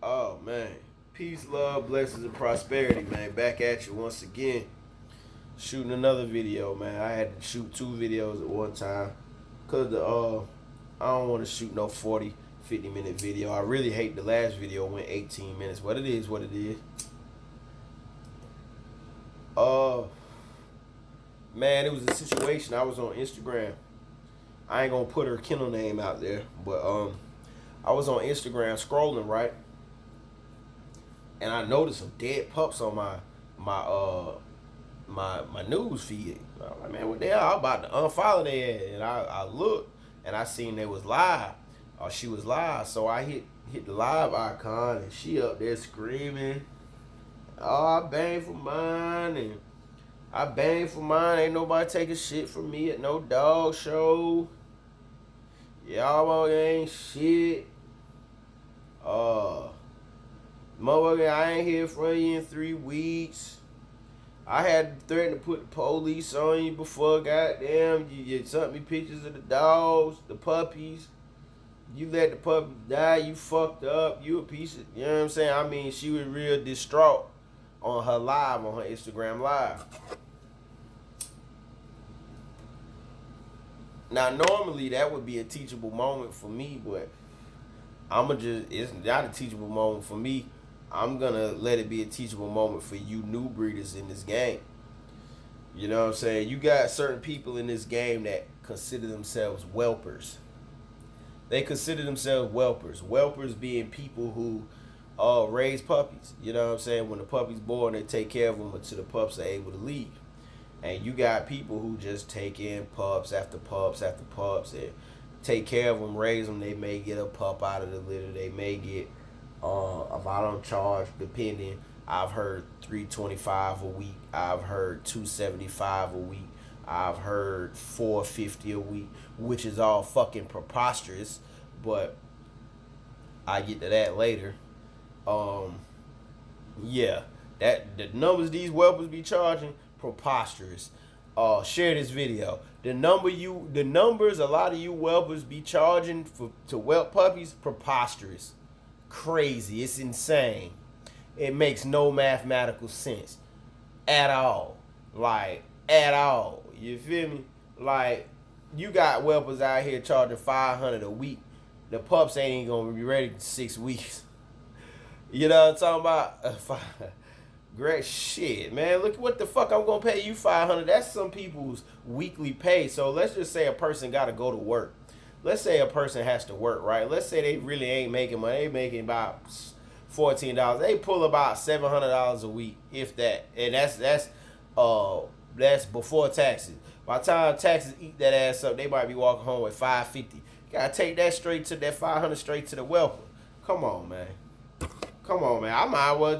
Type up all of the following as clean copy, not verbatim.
Oh man, peace, love, blessings, and prosperity, man. Back at you once again, shooting another video, man. I had to shoot two videos at one time, cause I don't want to shoot no 40, 50 minute video. I really hate the last video went 18 minutes, but it is what it is. Uh, man, it was a situation. I was on Instagram. I ain't gonna put her kennel name out there, but I was on Instagram scrolling, right, and I noticed some dead pups on my news feed. I'm like, man, what the hell? I'm about to unfollow their, and I looked and I seen they was live, or she was live. So I hit the live icon, and she up there screaming, "Oh, I banged for mine, and I banged for mine. Ain't nobody taking shit from me at no dog show. Y'all ain't shit. Uh, Motherfucker, I ain't hear from you in 3 weeks. I had to threaten to put the police on you before goddamn you sent me pictures of the dogs, the puppies. You let the puppy die, you fucked up, you a piece of," you know what I'm saying? I mean, she was real distraught on her live, on her Instagram live. Now, normally that would be a teachable moment for me, but it's not a teachable moment for me. I'm gonna let it be a teachable moment for you new breeders in this game. You know what I'm saying? You got certain people in this game that consider themselves whelpers. They consider themselves whelpers. Whelpers being people who raise puppies. You know what I'm saying? When the puppy's born, they take care of them until the pups are able to leave. And you got people who just take in pups after pups after pups and take care of them, raise them. They may get a pup out of the litter. They may get about on charge, depending. I've heard $325 a week. I've heard $275 a week. I've heard $450 a week, which is all fucking preposterous. But I get to that later. Yeah, that the numbers these whelpers be charging, preposterous. Share this video. The numbers a lot of you whelpers be charging to whelp puppies, preposterous, crazy. It's insane. It makes no mathematical sense at all. Like, at all. You feel me? Like, you got whelpers out here charging $500 a week. The pups ain't gonna be ready in 6 weeks. You know what I'm talking about? Great shit, man. Look what the fuck I'm gonna pay you $500. That's some people's weekly pay. So let's just say a person gotta go to work. Let's say a person has to work, right? Let's say they really ain't making money. They making about $14. They pull about $700 a week, if that. And that's before taxes. By the time taxes eat that ass up, they might be walking home with $550. You gotta take that straight to that $500 straight to the whelper. Come on, man. Come on, man. I might well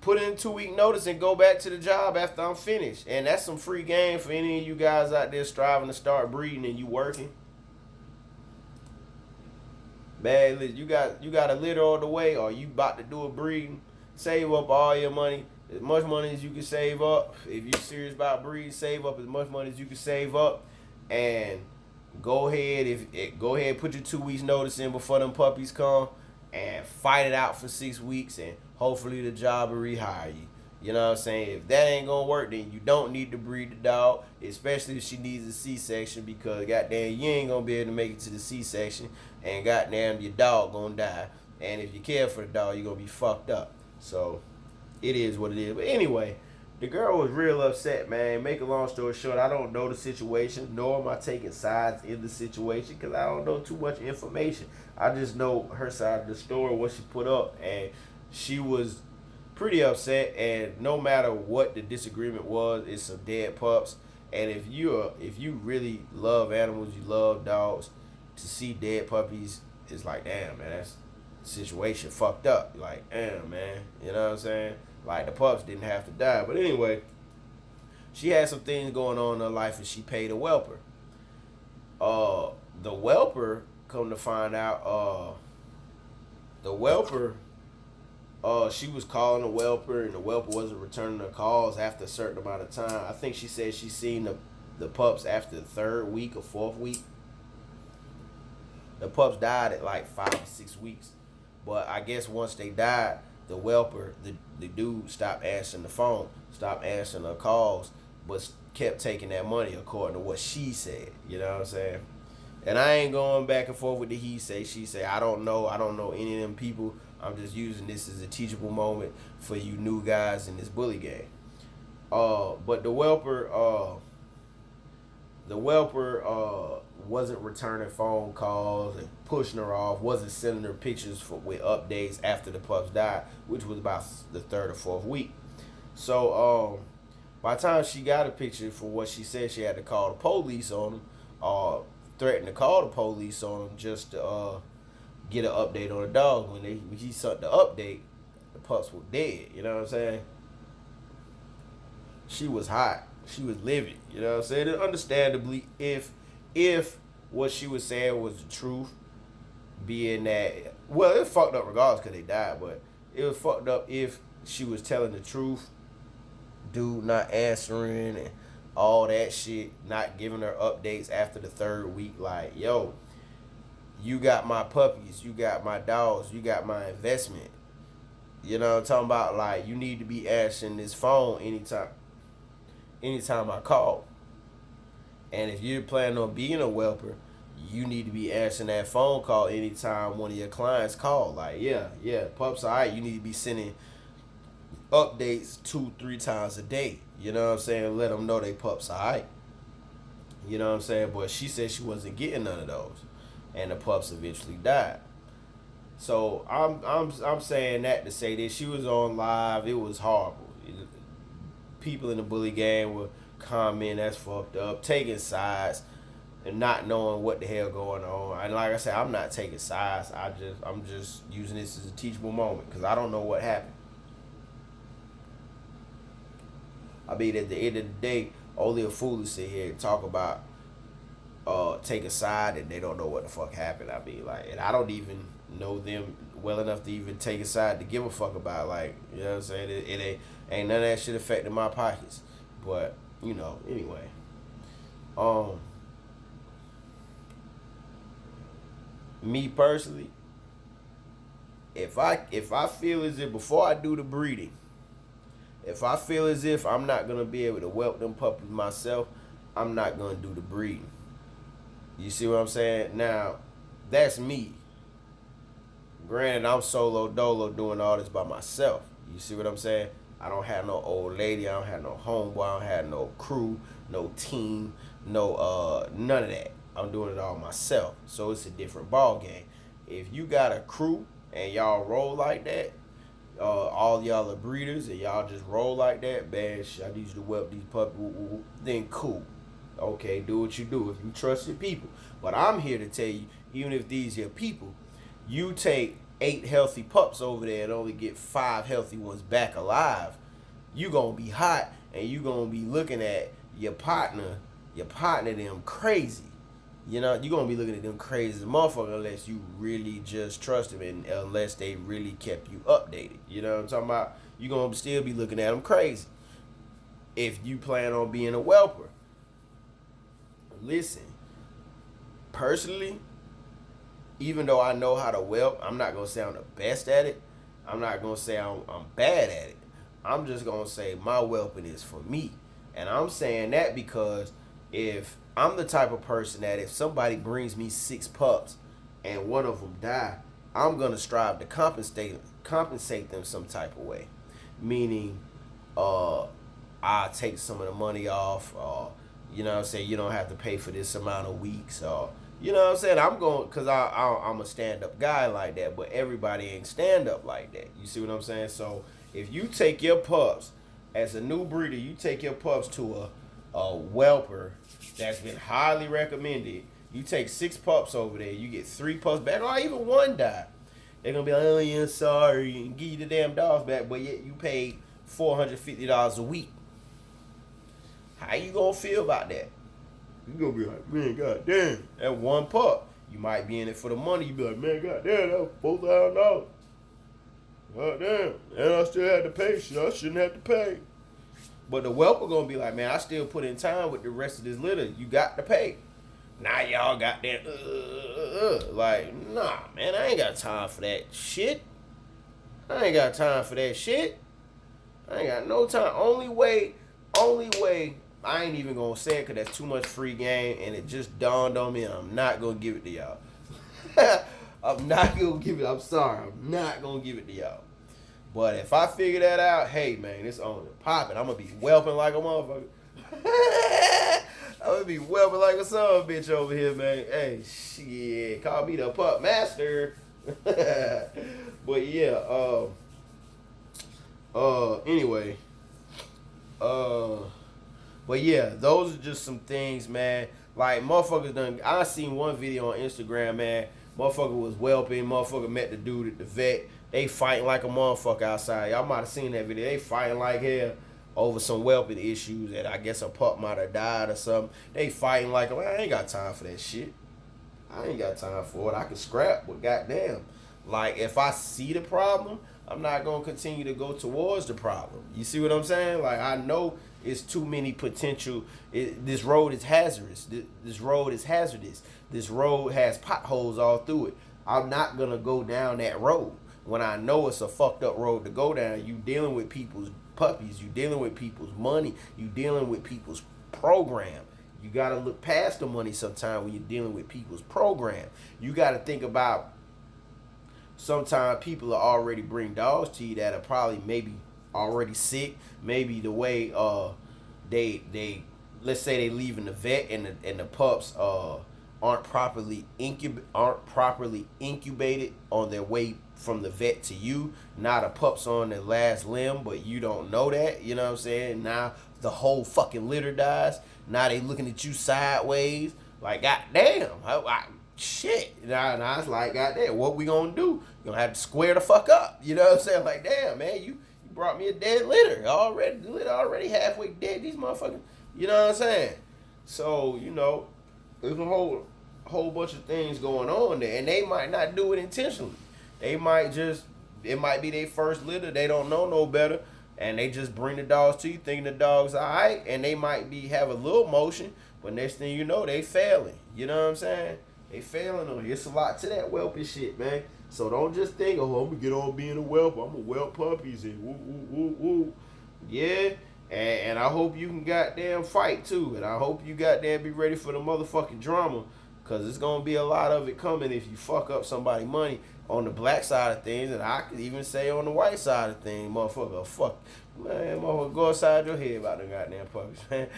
put in 2 week notice and go back to the job after I'm finished. And that's some free game for any of you guys out there striving to start breeding and you working. Man, you got a litter on the way, or you about to do a breeding. Save up all your money, as much money as you can save up. If you're serious about breeding, save up as much money as you can save up, and go ahead put your 2 weeks notice in before them puppies come, and fight it out for 6 weeks, and hopefully the job will rehire you. You know what I'm saying? If that ain't gonna work, then you don't need to breed the dog, especially if she needs a C-section, because goddamn, you ain't gonna be able to make it to the C-section, and goddamn, your dog gonna die. And if you care for the dog, you're gonna be fucked up. So it is what it is. But anyway, the girl was real upset, man. Make a long story short, I don't know the situation, nor am I taking sides in the situation, because I don't know too much information. I just know her side of the story, what she put up, and she was pretty upset. And no matter what the disagreement was, it's some dead pups. And if you really love animals, you love dogs, to see dead puppies, it's like, damn, man, that's situation fucked up. Like, damn, man, you know what I'm saying? Like, the pups didn't have to die. But anyway, she had some things going on in her life, and she paid a whelper. The whelper, come to find out, she was calling the whelper, and the whelper wasn't returning her calls after a certain amount of time. I think she said she seen the pups after the third week or fourth week. The pups died at like 5 to 6 weeks. But I guess once they died, the whelper, the dude stopped answering the phone, stopped answering her calls, but kept taking that money according to what she said. You know what I'm saying? And I ain't going back and forth with the he say, she say. I don't know any of them people. I'm just using this as a teachable moment for you new guys in this bully game. But the whelper wasn't returning phone calls and pushing her off, wasn't sending her pictures with updates after the pups died, which was about the third or fourth week. So by the time she got a picture for what she said, she had to call the police on them, threatened to call the police on them just to get an update on the dog. When he sent the update, the pups were dead. You know what I'm saying? She was hot. She was livid. You know what I'm saying? And understandably, if what she was saying was the truth, being that, well, it fucked up regardless because they died, but it was fucked up if she was telling the truth, dude not answering and all that shit, not giving her updates after the third week. Like, yo, you got my puppies, you got my dogs, you got my investment. You know what I'm talking about? Like, you need to be answering this phone anytime I call. And if you're planning on being a whelper, you need to be answering that phone call anytime one of your clients call. Like, yeah, pups all right. You need to be sending updates 2-3 times a day. You know what I'm saying? Let them know they pups all right. You know what I'm saying? But she said she wasn't getting none of those, and the pups eventually died. So I'm saying that to say that she was on live. It was horrible. People in the bully game were commenting, that's fucked up, taking sides and not knowing what the hell going on. And like I said, I'm not taking sides. I'm just using this as a teachable moment because I don't know what happened. I mean, at the end of the day, only a fool to sit here and talk about take a side and they don't know what the fuck happened. I mean, like, and I don't even know them well enough to even take a side to give a fuck about. Like, you know what I'm saying? It ain't none of that shit affecting my pockets. But, you know, anyway. Me personally, if I feel as if before I do the breeding, if I feel as if I'm not gonna be able to whelp them puppies myself, I'm not gonna do the breeding. You see what I'm saying? Now, that's me. Granted, I'm solo dolo doing all this by myself. You see what I'm saying? I don't have no old lady. I don't have no homeboy. I don't have no crew, no team, no none of that. I'm doing it all myself. So it's a different ball game. If you got a crew and y'all roll like that, all y'all are breeders and y'all just roll like that, man, I need you to whelp these puppies, then cool. Okay, do what you do if you trust your people. But I'm here to tell you, even if these are people, you take 8 healthy pups over there and only get 5 healthy ones back alive, you gonna be hot and you gonna be looking at your partner them crazy. You know, you're gonna be looking at them crazy as a motherfucker unless you really just trust them and unless they really kept you updated. You know what I'm talking about? You're gonna still be looking at them crazy if you plan on being a whelper. Listen, personally, even though I know how to whelp, I'm not gonna say I'm the best at it. I'm not gonna say I'm bad at it. I'm just gonna say my whelping is for me. And I'm saying that because if I'm the type of person that if somebody brings me 6 pups and one of them die, I'm gonna strive to compensate them some type of way. Meaning, I take some of the money off, you know what I'm saying, you don't have to pay for this amount of weeks, or you know what I'm saying, I'm going, because I'm a stand-up guy like that, but everybody ain't stand-up like that. You see what I'm saying? So if you take your pups, as a new breeder, you take your pups to a whelper that's been highly recommended. You take 6 pups over there, you get 3 pups back, or even 1 die. They're going to be like, oh yeah, sorry, and give you the damn dogs back, but yet you paid $450 a week. How you going to feel about that? You going to be like, man, goddamn, that 1 pup. You might be in it for the money. You be like, man, goddamn, that was $4,000. Goddamn, and I still had to pay. Shit, I shouldn't have to pay. But the whelper gonna be like, man, I still put in time with the rest of this litter. You got to pay. Now y'all got that. Like, nah, man, I ain't got time for that shit. I ain't got time for that shit. I ain't got no time. Only way, I ain't even gonna say it because that's too much free game, and it just dawned on me, and I'm not gonna give it to y'all. I'm not gonna give it. I'm sorry. I'm not gonna give it to y'all. But if I figure that out, hey man, it's on and popping. I'm gonna be whelping like a motherfucker. I'm gonna be whelping like a son of a bitch over here, man. Hey, shit, call me the pup master. But yeah, anyway, but yeah, those are just some things, man. Like motherfuckers done. I seen one video on Instagram, man. Motherfucker was whelping. Motherfucker met the dude at the vet. They fighting like a motherfucker outside. Y'all might have seen that video. They fighting like hell over some whelping issues that I guess a pup might have died or something. They fighting like, man, I ain't got time for that shit. I ain't got time for it. I can scrap, but goddamn. Like, if I see the problem, I'm not going to continue to go towards the problem. You see what I'm saying? Like, I know it's too many potential. This road is hazardous. This road is hazardous. This road has potholes all through it. I'm not going to go down that road. When I know it's a fucked up road to go down, you dealing with people's puppies, you dealing with people's money, you dealing with people's program. You got to look past the money sometimes when you're dealing with people's program. You got to think about sometimes people are already bring dogs to you that are probably maybe already sick. Maybe the way they let's say they leaving the vet and the pups aren't properly incubated on their way from the vet to you. Now the pup's on their last limb, but you don't know that. You know what I'm saying? Now the whole fucking litter dies. Now they looking at you sideways. Like, goddamn, shit. Now it's like, goddamn, what we gonna do? You gonna have to square the fuck up. You know what I'm saying? Like, damn, man, you brought me a dead litter already. The litter already halfway dead. These motherfuckers. You know what I'm saying? So, you know, there's a whole bunch of things going on there, and they might not do it intentionally. They might just, it might be their first litter. They don't know no better, and they just bring the dogs to you, thinking the dog's all right, and they might have a little motion, but next thing you know, they failing. You know what I'm saying? They failing on you. It's a lot to that whelping shit, man. So don't just think, oh, I'm gonna get on being a whelp. I'm gonna whelp puppies and woo woo woo woo. Yeah. And I hope you can goddamn fight too. And I hope you goddamn be ready for the motherfucking drama. Cause it's gonna be a lot of it coming if you fuck up somebody's money on the black side of things, and I could even say on the white side of things, motherfucker, fuck. Man, motherfucker, go outside your head about the goddamn puppies, man.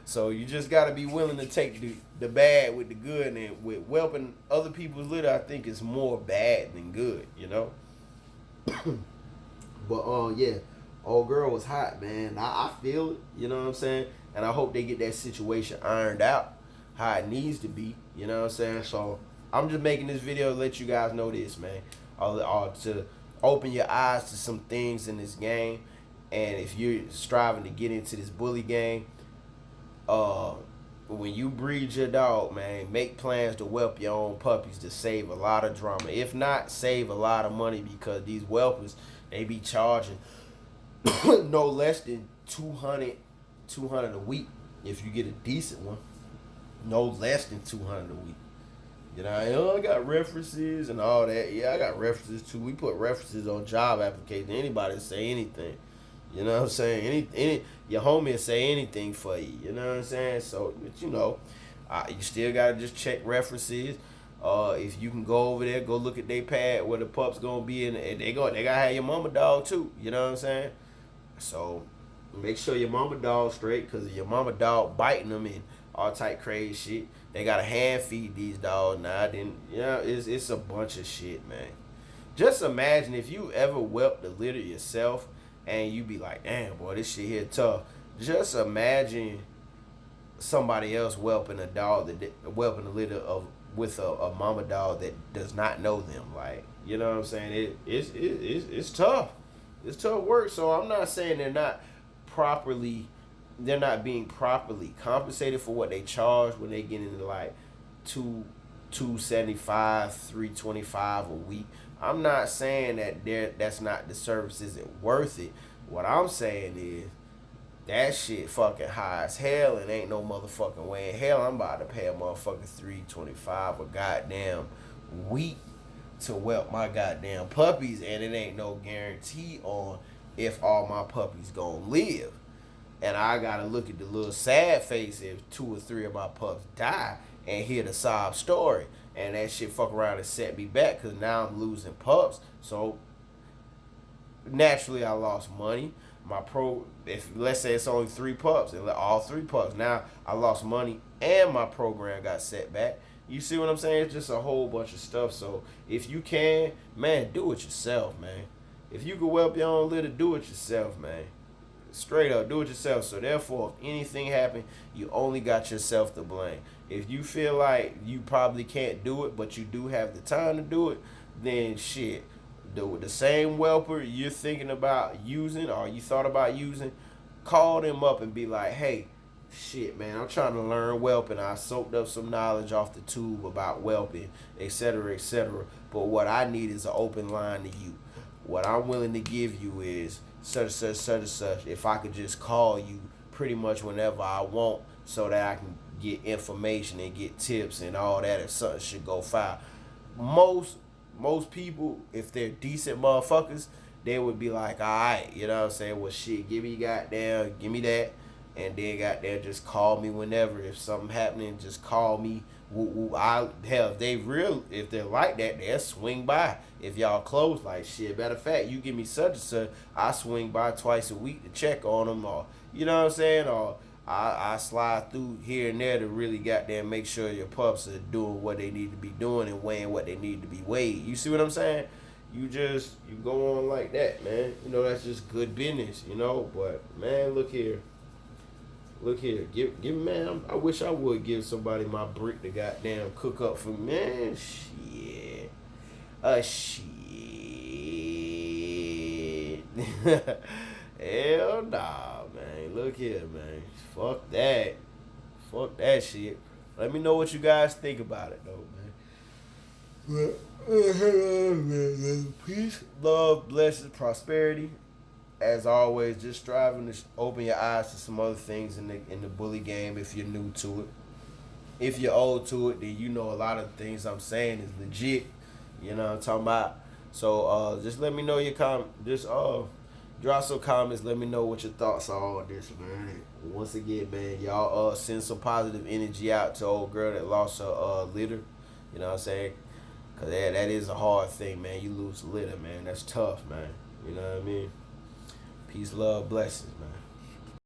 So you just gotta be willing to take the bad with the good, and with whelping other people's litter, I think it's more bad than good, you know? But yeah. Old girl was hot, man. I feel it, you know what I'm saying? And I hope they get that situation ironed out how it needs to be, you know what I'm saying? So I'm just making this video to let you guys know this, man. Or to open your eyes to some things in this game. And if you're striving to get into this bully game, when you breed your dog, man, make plans to whelp your own puppies to save a lot of drama. If not, save a lot of money, because these whelpers, they be charging no less than 200 a week if you get a decent one. No less than 200 a week. You know, I got references and all that. Yeah, I got references too. We put references on job applications. Anybody say anything. You know what I'm saying? Any your homie will say anything for you. You know what I'm saying? So, but you know, you still gotta just check references. If you can go over there, go look at their pad where the pup's gonna be in, and they gotta have your mama dog too. You know what I'm saying? So make sure your mama dog straight, because your mama dog biting them and all type crazy shit. They gotta hand feed these dogs now. Then it's a bunch of shit, man. Just imagine if you ever whelped the litter yourself and you be like, damn boy, this shit here tough. Just imagine somebody else whelping a dog whelping the litter with a mama dog that does not know them. Like, you know what I'm saying? It's tough. It's tough work. So I'm not saying they're not being properly compensated for what they charge when they get into like $275, $325 a week. I'm not saying that that's not, the service isn't worth it. What I'm saying is, that shit fucking high as hell, and ain't no motherfucking way in hell I'm about to pay a motherfucking $3.25 a goddamn week to whelp my goddamn puppies, and it ain't no guarantee on if all my puppies gonna live. And I gotta look at the little sad face if 2 or 3 of my pups die and hear the sob story. And that shit fuck around and set me back because now I'm losing pups. So naturally I lost money. If let's say it's only 3 pups, and all 3 pups, now I lost money and my program got set back. You see what I'm saying? It's just a whole bunch of stuff. So if you can, man, do it yourself, man. If you can whelp your own litter, do it yourself, man. Straight up, do it yourself. So therefore, if anything happen, you only got yourself to blame. If you feel like you probably can't do it, but you do have the time to do it, then shit. The same whelper you're thinking about using or you thought about using, call them up and be like, hey, shit, man, I'm trying to learn whelping. I soaked up some knowledge off the tube about whelping, etc., etc. But what I need is an open line to you. What I'm willing to give you is such and such, such and such. If I could just call you pretty much whenever I want so that I can get information and get tips and all that if something should go foul. Most people, if they're decent motherfuckers, they would be like, all right, you know what I'm saying? Well, shit, give me that. And then goddamn, just call me whenever. If something happening, just call me. Hell, if they're like that, they'll swing by. If y'all close, like shit. Matter of fact, you give me such and such, I swing by twice a week to check on them, or you know what I'm saying, or I slide through here and there to really goddamn make sure your pups are doing what they need to be doing and weighing what they need to be weighed. You see what I'm saying? You go on like that, man. You know, that's just good business, you know. But man, look here, give man. I wish I would give somebody my brick to goddamn cook up for me. Man. Shit, shit. Hell nah, man. Look here, man. Fuck that shit. Let me know what you guys think about it, though, man. Peace, love, blessings, prosperity. As always, just striving to open your eyes to some other things in the bully game if you're new to it. If you're old to it, then you know a lot of the things I'm saying is legit. You know what I'm talking about? So just let me know your drop some comments. Let me know what your thoughts are on this, man. Once again, man, y'all send some positive energy out to old girl that lost her litter. You know what I'm saying? Cause that is a hard thing, man. You lose litter, man. That's tough, man. You know what I mean? Peace, love, blessings, man.